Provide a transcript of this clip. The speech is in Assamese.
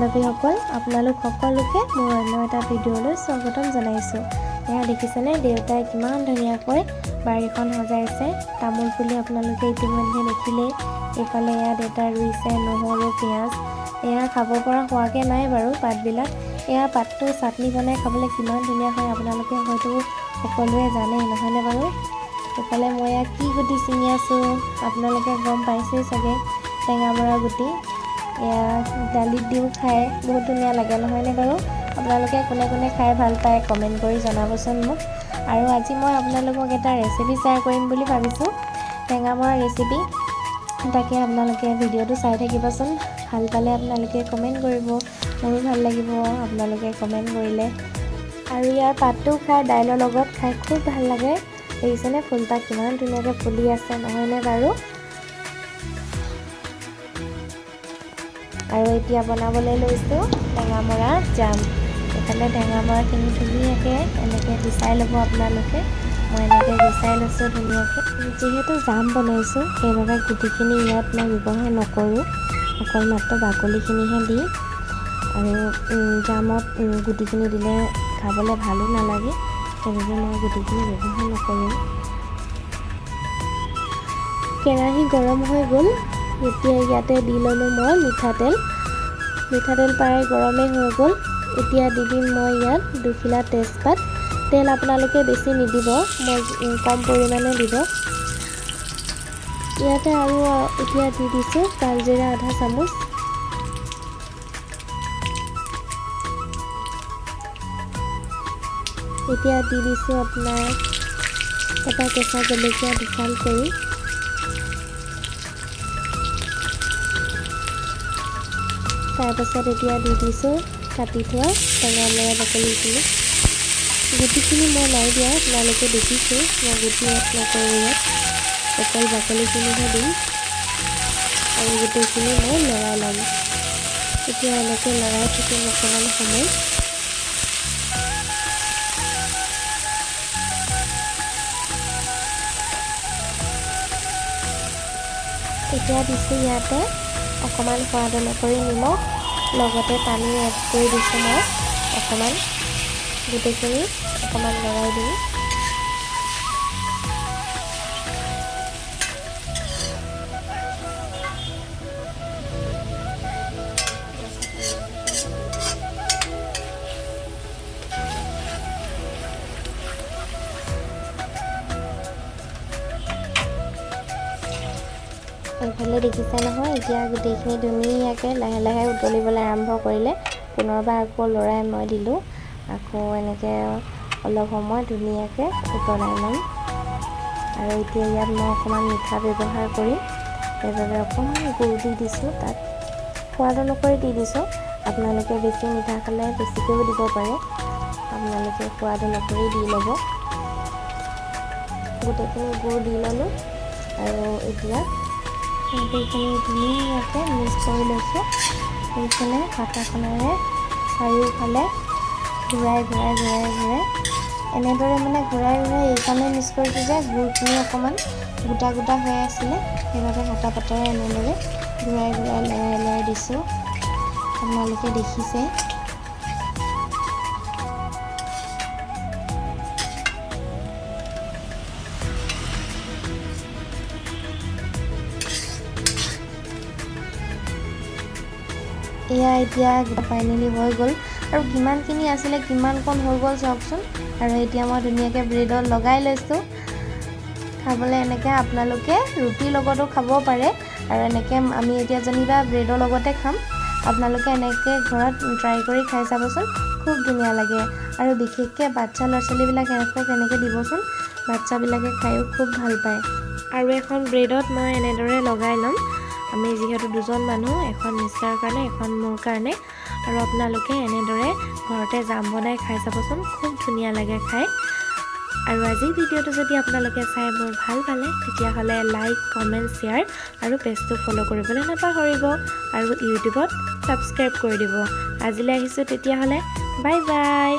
বান্ধৱীসকল, আপোনালোক সকলোকে মোৰ অন্য এটা ভিডিঅ'লৈ স্বাগতম জনাইছোঁ। এয়া দেখিছেনে দেউতাই কিমান ধুনীয়াকৈ বাৰীখন সজাইছে। তামোল পুলি আপোনালোকে ইতিমধ্যে দেখিলেই। এইফালে এয়া দেউতাই ৰুইছে নহৰু, পিঁয়াজ। এয়া খাব পৰা হোৱাকৈ নাই বাৰু পাতবিলাক। এয়া পাতটো চাটনি বনাই খাবলৈ কিমান ধুনীয়া হয় আপোনালোকে হয়তো সকলোৱে জানেই, নহয়নে বাৰু? এইফালে মই এয়া কি গুটি ছিঙি আছোঁ আপোনালোকে গম পাইছেই চাগে, টেঙামৰা গুটি। এয়া দালিত দিও খাই বহুত ধুনীয়া লাগে, নহয়নে বাৰু? আপোনালোকে কোনে কোনে খাই ভাল পায় কমেণ্ট কৰি জনাবচোন মোক। আৰু আজি মই আপোনালোকক এটা ৰেচিপি শ্বেয়াৰ কৰিম বুলি ভাবিছোঁ, টেঙামৰা ৰেচিপি। তাকে আপোনালোকে ভিডিঅ'টো চাই থাকিবচোন। ভাল পালে আপোনালোকে কমেণ্ট কৰিব, মোৰো ভাল লাগিব আপোনালোকে কমেণ্ট কৰিলে। আৰু ইয়াৰ পাতটো খাই দাইলৰ লগত খাই খুব ভাল লাগে। দেখিছেনে ফুলপাহ কিমান ধুনীয়াকৈ ফুলি আছে, নহয়নে বাৰু? আৰু এতিয়া বনাবলৈ লৈছোঁ টেঙামৰা জাম। এইফালে টেঙামৰাখিনি ধুনীয়াকৈ এনেকৈ গুচাই ল'ব আপোনালোকে। মই এনেকৈ গুচাই লৈছোঁ ধুনীয়াকৈ। যিহেতু জাম বনাইছোঁ সেইবাবে গুটিখিনি ইয়াত মই ব্যৱহাৰ নকৰোঁ, অকল মাত্ৰ বাকলিখিনিহে দি। আৰু জামত গুটিখিনি দিলে খাবলৈ ভালো নালাগে, সেইবাবে মই গুটিখিনি ব্যৱহাৰ নকৰোঁ। কেৰাহী গৰম হৈ গ'ল। এতিয়া ইয়াতে দি ল'লোঁ মই মিঠাতেল। মিঠাতেল প্ৰায় গৰমেই হৈ গ'ল। এতিয়া দি দিম মই ইয়াত 2 খিলা তেজপাত। তেল আপোনালোকে বেছি নিদিব, মই কম পৰিমাণে দিব। ইয়াতে আৰু এতিয়া দি দিছোঁ কালজিৰা আধা চামুচ। এতিয়া দি দিছোঁ আপোনাৰ এটা কেঁচা জলকীয়া দুফাল কৰি। তাৰপাছত এতিয়া দি দিছোঁ কাটি থোৱা টেঙামৰা বাকলিখিনি। গুটিখিনি মই নাই দিয়া, আপোনালোকে দেখিছোঁ মই গুটি এড নকৰোঁ ইয়াত, অকল বাকলিখিনিহে দিম। আৰু গোটেইখিনি মই লৰাই ল'ম। এতিয়া এনেকৈ লৰাই থাকিম অকণমান সময়। এতিয়া দিছোঁ ইয়াতে অকণমান সোৱাদ অনুসৰি নিমখ, লগতে পানী এড কৰি দিছোঁ মই অকণমান। গোটেইখিনি অকণমান লৰাই দিম। এইফালে দেখিছে নহয়, এতিয়া গোটেইখিনি ধুনীয়াকৈ লাহে লাহে উতলিবলৈ আৰম্ভ কৰিলে। পুনৰবাৰ আকৌ লৰাই মই দিলোঁ। আকৌ এনেকৈ অলপ সময় ধুনীয়াকৈ উতলাই ল'ম। আৰু এতিয়া ইয়াত মই অকণমান মিঠা ব্যৱহাৰ কৰিম, সেইবাবে অকণমান গুড় দি দিছোঁ তাত। সোৱাদ অনুসৰি দি দিছোঁ, আপোনালোকে বেছি মিঠা খালে বেছিকৈও দিব পাৰে, আপোনালোকে সোৱাদ অনুসৰি দি ল'ব। গোটেইখিনি গুড় দি ল'লোঁ। আৰু এতিয়া গোটেইখিনি ধুনীয়াকৈ মিক্স কৰি লৈছোঁ। এইফালে হাতাখনেৰে চাৰিওফালে ঘূৰাই ঘূৰাই ঘূৰাই ঘূৰাই এনেদৰে মানে ঘূৰাই ঘূৰাই এইকাৰণে মিক্স কৰিছোঁ যে গুড়খিনি অকণমান গোটা গোটা হৈ আছিলে, সেইবাবে হাতা পাতেৰে এনেদৰে ঘূৰাই ঘূৰাই লৰাই লৰাই দিছোঁ। আপোনালোকে দেখিছে। এয়া এতিয়া ফাইনেলি হৈ গ'ল। আৰু কিমানখিনি আছিলে কিমানকণ হৈ গ'ল চাওকচোন। আৰু এতিয়া মই ধুনীয়াকৈ ব্ৰেডত লগাই লৈছোঁ। খাবলৈ এনেকৈ আপোনালোকে ৰুটিৰ লগতো খাব পাৰে। আৰু এনেকৈ আমি এতিয়া যেনিবা ব্ৰেডৰ লগতে খাম, আপোনালোকে এনেকৈ ঘৰত ট্ৰাই কৰি খাই চাবচোন, খুব ধুনীয়া লাগে। আৰু বিশেষকৈ বাচ্ছা ল'ৰা ছোৱালীবিলাক এনেকৈ দিবচোন, বাচ্ছাবিলাকে খায়ো খুব ভাল পায়। আৰু এখন ব্ৰেডত মই এনেদৰে লগাই ল'ম। আমি যিহেতু 2জন মানুহ, এখন মিষ্টাৰৰ কাৰণে এখন মোৰ কাৰণে। আৰু আপোনালোকে এনেদৰে ঘৰতে জাম বনাই খাই চাবচোন, খুব ধুনীয়া লাগে খাই। আৰু আজিৰ ভিডিঅ'টো যদি আপোনালোকে চাই মোৰ ভাল পালে, তেতিয়াহ'লে লাইক, কমেণ্ট, শ্বেয়াৰ আৰু পেজটো ফ'ল' কৰিবলৈ নাপাহৰিব। আৰু ইউটিউবত ছাবস্ক্ৰাইব কৰি দিব। আজিলৈ আহিছোঁ তেতিয়াহ'লে, বাই বাই।